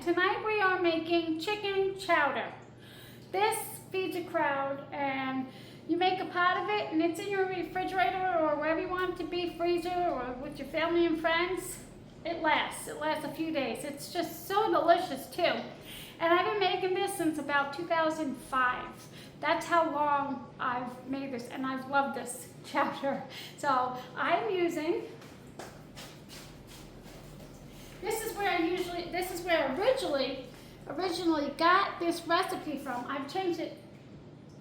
tonight we are making chicken chowder. This feeds a crowd, and you make a pot of it and it's in your refrigerator or wherever you want it to be, freezer or with your family and friends. It lasts a few days. It's just so delicious too. And I've been making this since about 2005. That's how long I've made this, and I've loved this chowder. So I'm using, this is where I originally got this recipe from. I've changed it,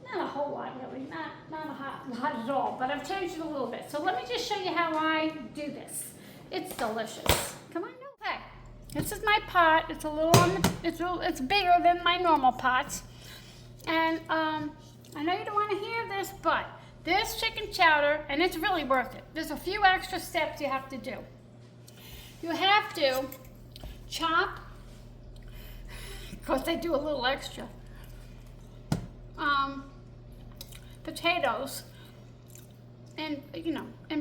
not a whole lot really, not a lot at all, but I've changed it a little bit. So let me just show you how I do this. It's delicious. Come on, okay. This is my pot. It's a little it's bigger than my normal pots. And I know you don't want to hear this, but this chicken chowder, and it's really worth it. There's a few extra steps you have to do. You have to chop, because they do a little extra, potatoes in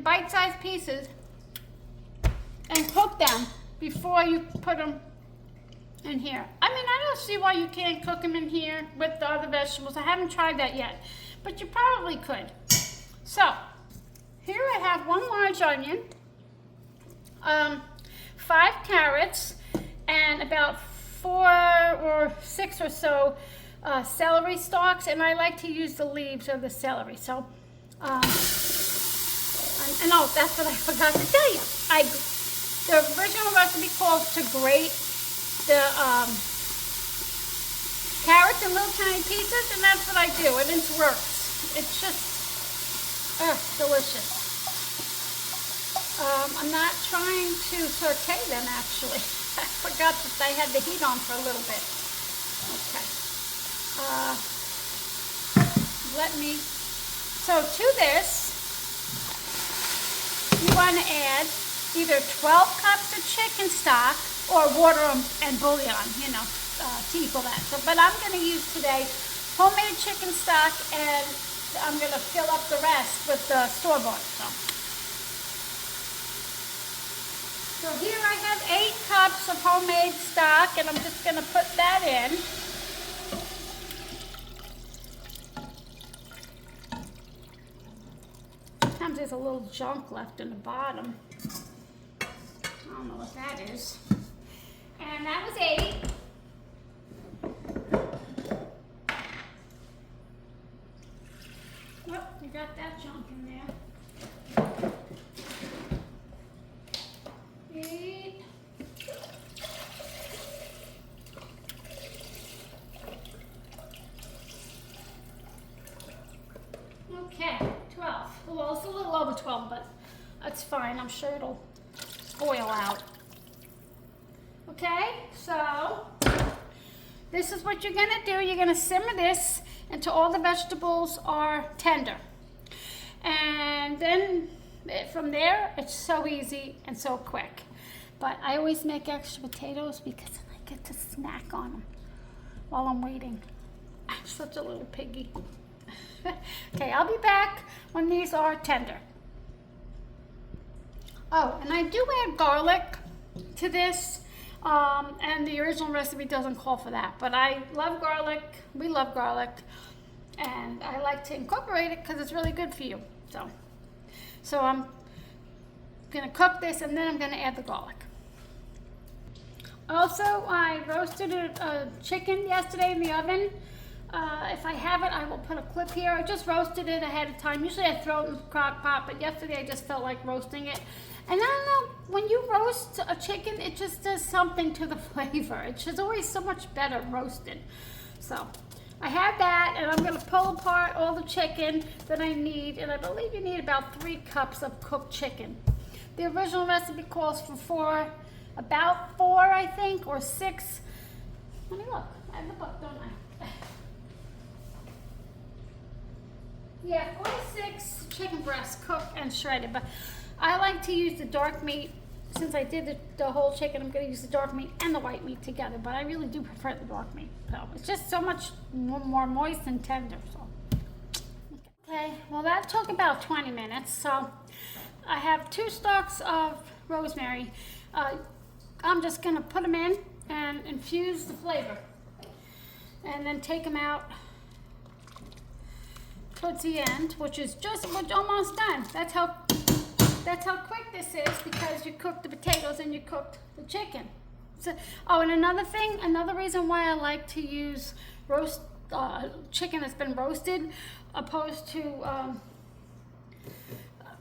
bite-sized pieces, and cook them before you put them in here. I mean, I don't see why you can't cook them in here with the other vegetables. I haven't tried that yet, but you probably could. So here I have 1 large onion, 5 carrots, and about 4 or 6 or so celery stalks, and I like to use the leaves of the celery. So, and oh, that's what I forgot to tell you. The original recipe calls to grate the carrots in little tiny pieces, and that's what I do, and it works. It's just delicious. I'm not trying to saute them, actually. I forgot that I had the heat on for a little bit. Okay. So to this, you want to add either 12 cups of chicken stock or water and bouillon, to equal that. So, but I'm going to use today homemade chicken stock, and I'm going to fill up the rest with the store-bought. So here I have 8 cups of homemade stock, and I'm just going to put that in. Sometimes there's a little junk left in the bottom. I don't know what that is. And that was 8. Oh, you got that junk in there. 8. Okay, 12. Well, it's a little over 12, but that's fine. I'm sure it'll boil out. Okay, so this is what you're gonna do. You're gonna simmer this until all the vegetables are tender. And then from there, it's so easy and so quick. But I always make extra potatoes because I get to snack on them while I'm waiting. I'm such a little piggy. Okay, I'll be back when these are tender. Oh, and I do add garlic to this, and the original recipe doesn't call for that, but I love garlic, we love garlic, and I like to incorporate it because it's really good for you. So I'm gonna cook this, and then I'm gonna add the garlic. Also, I roasted a chicken yesterday in the oven. If I have it, I will put a clip here. I just roasted it ahead of time. Usually I throw it in the crock pot, but yesterday I just felt like roasting it. And I don't know, when you roast a chicken, it just does something to the flavor. It's just always so much better roasted. So I have that, and I'm going to pull apart all the chicken that I need, and I believe you need about 3 cups of cooked chicken. The original recipe calls for about 4, I think, or 6. Let me look. I have the book, don't I? Yeah, 4 to 6 chicken breasts cooked and shredded, but I like to use the dark meat. Since I did the whole chicken, I'm going to use the dark meat and the white meat together, but I really do prefer the dark meat. So it's just so much more moist and tender. So. Okay, well that took about 20 minutes. So I have 2 stalks of rosemary. I'm just going to put them in and infuse the flavor. And then take them out towards the end, which is just almost done. That's how quick this is, because you cooked the potatoes and you cooked the chicken. So, oh, and another reason why I like to use roast chicken that's been roasted opposed to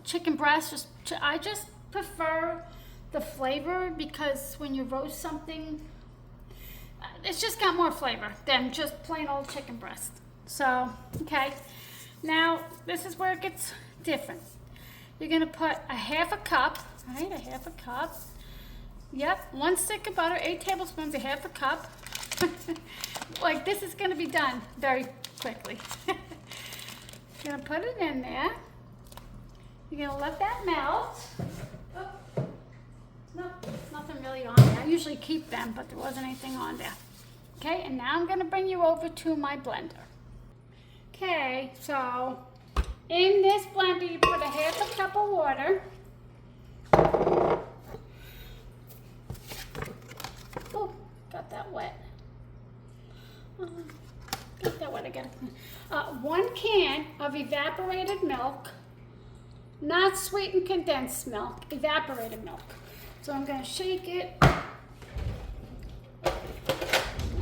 chicken breast. I just prefer the flavor, because when you roast something, it's just got more flavor than just plain old chicken breast. So, okay. Now, this is where it gets different. You're gonna put a half a cup, right? A half a cup. Yep, 1 stick of butter, 8 tablespoons, a half a cup. Like, this is gonna be done very quickly. You're gonna put it in there. You're gonna let that melt. Oh, no, nothing really on there. I usually keep them, but there wasn't anything on there. Okay, and now I'm gonna bring you over to my blender. Okay, so in this blender you put a half a cup of water. Oh, got that wet. Got that wet again. 1 can of evaporated milk, not sweetened condensed milk, evaporated milk. So I'm gonna shake it. I'm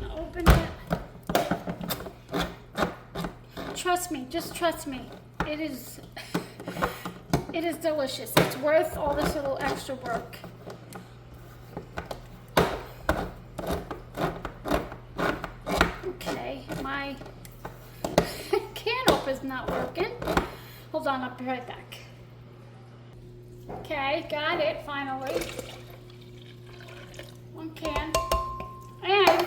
gonna open it. Trust me, just trust me. It is delicious. It's worth all this little extra work. Okay, my can opener's not working. Hold on, I'll be right back. Okay, got it finally. 1 can. And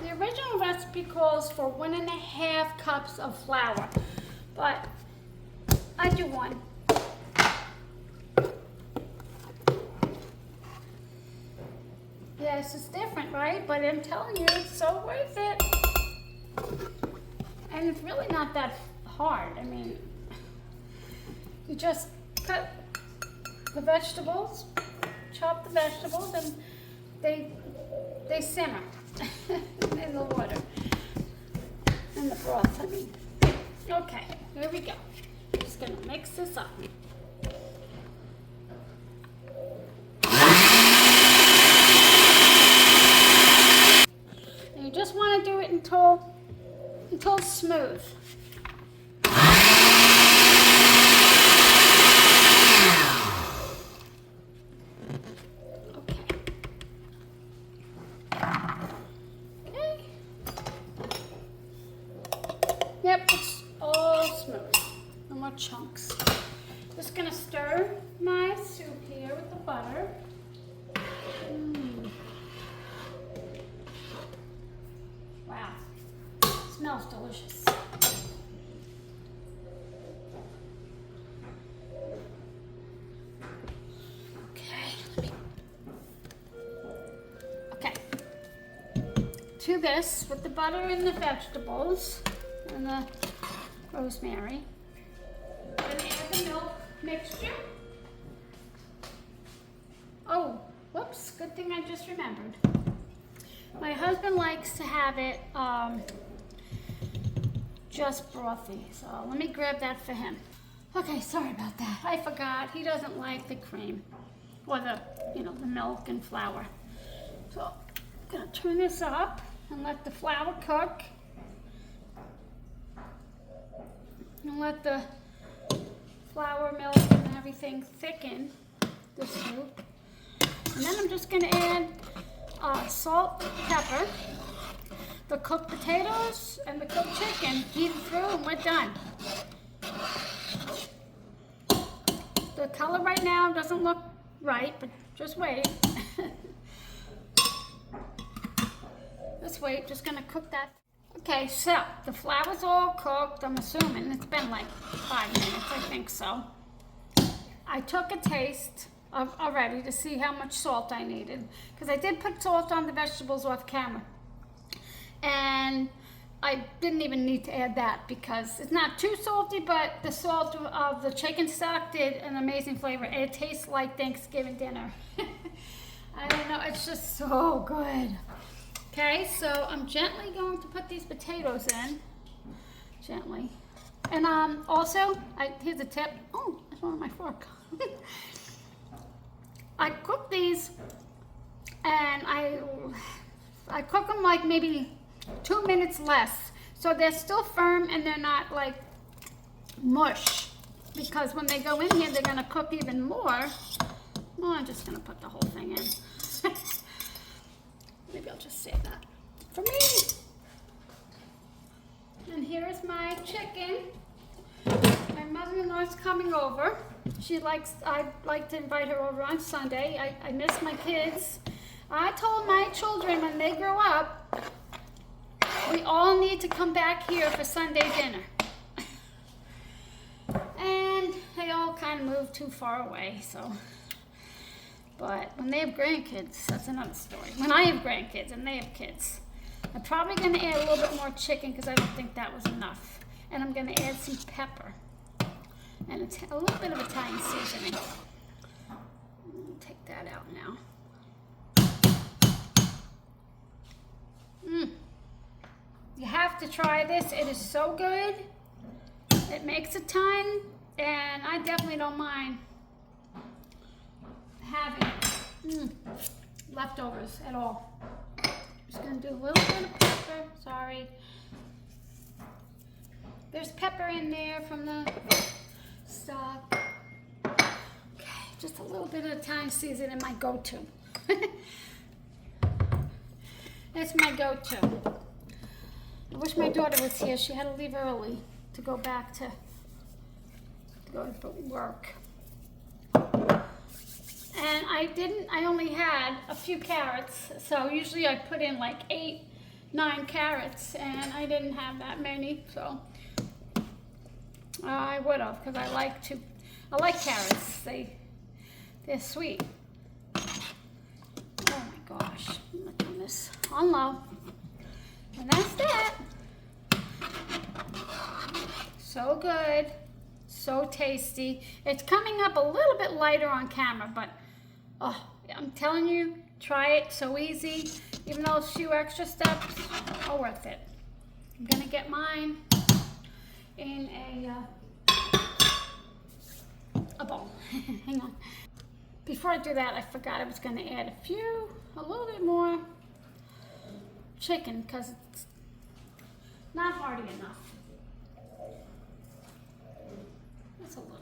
the original recipe calls for 1.5 cups of flour, but I do 1. Yes, it's different, right? But I'm telling you, it's so worth it. And it's really not that hard. I mean, you just cut the vegetables, chop the vegetables, and they simmer in the water, in the broth, I mean. Okay, here we go. Just gonna mix this up. And you just want to do it until it's smooth. Yep, it's all smooth. No more chunks. Just gonna stir my soup here with the butter. Wow, smells delicious. Okay, to this with the butter and the vegetables and the rosemary. I'm going to add the milk mixture. Oh, whoops, good thing I just remembered. My husband likes to have it just brothy, so let me grab that for him. Okay, sorry about that. I forgot. He doesn't like the cream or the milk and flour. So I'm going to turn this up and let the flour cook. And let the flour, milk, and everything thicken the soup. And then I'm just going to add salt, pepper, the cooked potatoes, and the cooked chicken. Heat it through, and we're done. The color right now doesn't look right, but just wait. Just wait, just going to cook that. Okay, so the flour's all cooked, I'm assuming. It's been like 5 minutes, I think so. I took a taste already to see how much salt I needed, because I did put salt on the vegetables off camera. And I didn't even need to add that because it's not too salty, but the salt of the chicken stock did an amazing flavor. It tastes like Thanksgiving dinner. I don't know, it's just so good. Okay, so I'm gently going to put these potatoes in. Gently. And also, here's a tip. Oh, that's one of my fork. I cook these, and I cook them like maybe 2 minutes less, so they're still firm and they're not like mush, because when they go in here they're going to cook even more. Well, I'm just going to put the whole thing in. Maybe I'll just save that for me. And here's my chicken. My mother-in-law's coming over. I'd like to invite her over on Sunday. I miss my kids. I told my children when they grow up, we all need to come back here for Sunday dinner. And they all kind of moved too far away, so. But when they have grandkids, that's another story. When I have grandkids and they have kids, I'm probably going to add a little bit more chicken because I don't think that was enough. And I'm going to add some pepper and a little bit of Italian seasoning. Take that out now. You have to try this. It is so good. It makes a ton, and I definitely don't mind having leftovers at all. Just gonna do a little bit of pepper. Sorry. There's pepper in there from the stock. Okay, just a little bit of Italian seasoning, my go-to. That's my go-to. I wish my daughter was here. She had to leave early to go back to go to work. And I only had a few carrots, so usually I put in like 8, 9 carrots, and I didn't have that many, so I would have, because I like carrots. They're sweet. Oh my gosh, I'm gonna turn this on low. And that's that. So good, so tasty. It's coming up a little bit lighter on camera, but oh, I'm telling you, try it. So easy. Even though a few extra steps are worth it. I'm gonna get mine in a bowl. Hang on. Before I do that, I forgot I was gonna add a little bit more chicken, because it's not hearty enough. That's a little.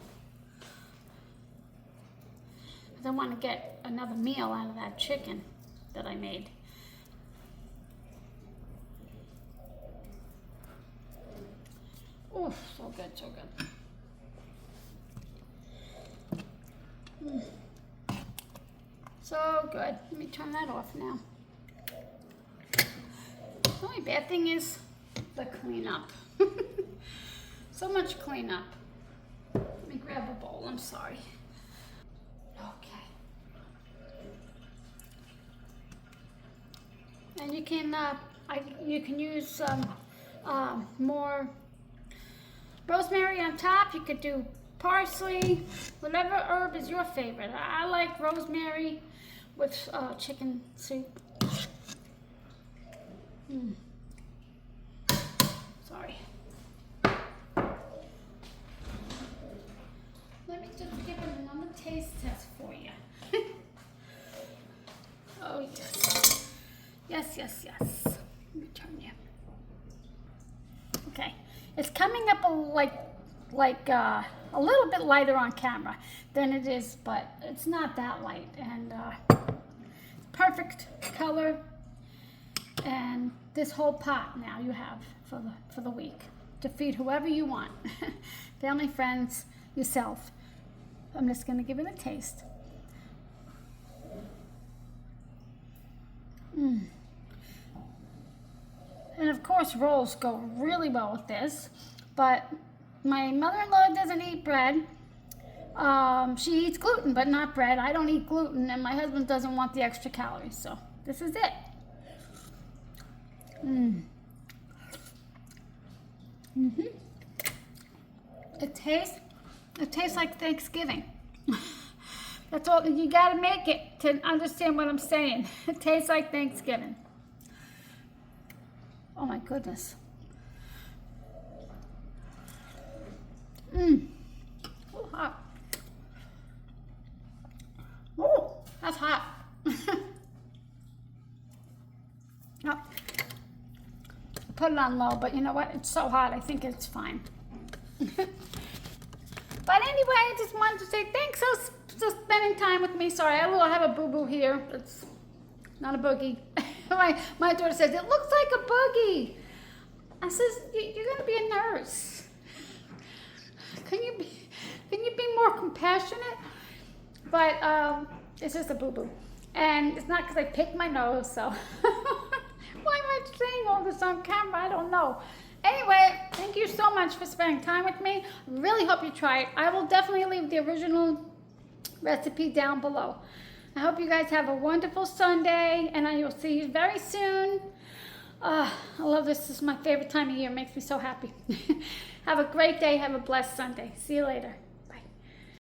I want to get another meal out of that chicken that I made. Oh, so good, so good. So good. Let me turn that off now. The only bad thing is the cleanup. So much cleanup. Let me grab a bowl. I'm sorry. Okay. And you can use more rosemary on top. You could do parsley, whatever herb is your favorite. I like rosemary with chicken soup. Sorry. Let me just give it another taste test for you. Oh yes. Yes, yes, yes. Let me turn you. Okay. It's coming up a little bit lighter on camera than it is, but it's not that light, and perfect color. And this whole pot now you have for the week to feed whoever you want, family, friends, yourself. I'm just going to give it a taste. And of course, rolls go really well with this. But my mother-in-law doesn't eat bread. She eats gluten, but not bread. I don't eat gluten, and my husband doesn't want the extra calories. So this is it. Mm-hmm. It tastes like Thanksgiving. That's all, you gotta make it to understand what I'm saying. It tastes like Thanksgiving. Oh my goodness. Mmm. Oh, hot. Oh, that's hot. Oh. Put it on low, but you know what? It's so hot, I think it's fine. But anyway, I just wanted to say thanks for spending time with me. Sorry, I have a boo-boo here. It's not a boogie. my daughter says, it looks like a boogie. I says, you're going to be a nurse. Can you be more compassionate? But it's just a boo-boo. And it's not because I picked my nose, so. Why am I saying all this on camera? I don't know. Anyway, thank you so much for spending time with me. Really hope you try it. I will definitely leave the original recipe down below. I hope you guys have a wonderful Sunday, and I will see you very soon. I love this. This is my favorite time of year. It makes me so happy. Have a great day. Have a blessed Sunday. See you later.